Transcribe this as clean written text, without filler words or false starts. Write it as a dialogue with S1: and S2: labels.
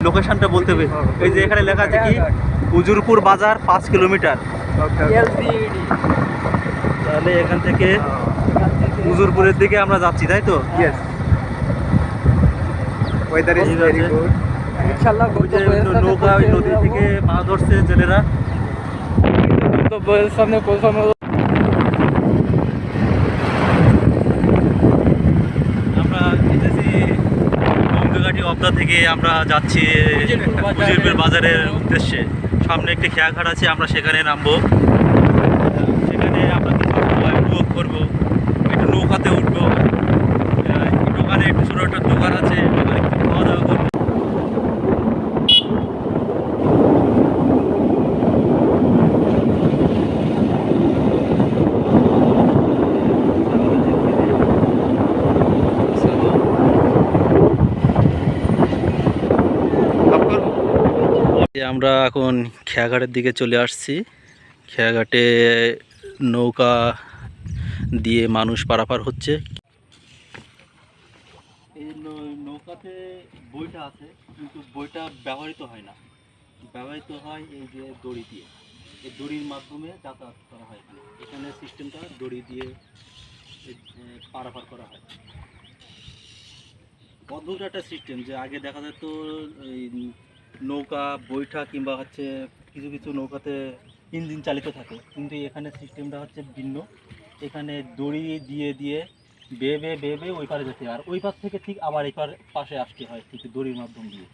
S1: লোকেশনটা বলতে হবে। এই যে এখানে লেখা আছে কি উজুরপুর বাজার 5 কিলোমিটার। তাহলে এখান থেকে উজুরপুরের দিকে আমরা যাচ্ছি, তাই তো?
S2: Yes. Weather is very good.
S3: इंशाल्लाह
S1: ওই যে নৌকা ওই নদী থেকে মাছ ধরছে জেলেরা।
S3: गंतव्य सामने पहुंचाনো।
S1: আমরা এসেছি গঙ্গাঘাটি অবদা থেকে, আমরা যাচ্ছি উজিরপুর বাজারের উদ্দেশ্যে। সামনে একটি খেয়াঘাট আছে, আমরা সেখানে নামবো। সেখানে আমরা কিছু সময় উপভোগ করবো, একটু নৌকাতে উঠবো। দোকানে একটু ছোটো একটা দোকান আছে, দোকানে একটু খাওয়া দাওয়া করবো। আমরা এখন খেয়াঘাটের দিকে চলে আসছি। খেয়াঘাটে নৌকা দিয়ে মানুষ পারাপার হচ্ছে। এই নৌকাতে বইটা আছে, কিন্তু বইটা ব্যবহৃত হয় না, ব্যবহৃত হয় এই যে দড়ি দিয়ে। এই দড়ির মাধ্যমে যাতায়াত করা হয়। এখানে সিস্টেমটা দড়ি দিয়ে পারাপার করা হয়। অদ্ভুত একটা সিস্টেম, যে আগে দেখা যেত এই নৌকা বৈঠা কিংবা হচ্ছে কিছু কিছু নৌকাতে ইঞ্জিন চালিত থাকে, কিন্তু এখানে সিস্টেমটা হচ্ছে ভিন্ন। এখানে দড়ি দিয়ে দিয়ে বেয়ে বেয়ে বেয়ে বেয়ে ওই পারে যেতে হয়, আর ওই পার থেকে ঠিক আবার এই পাশে আসতে হয় ঠিক দড়ির মাধ্যম দিয়ে।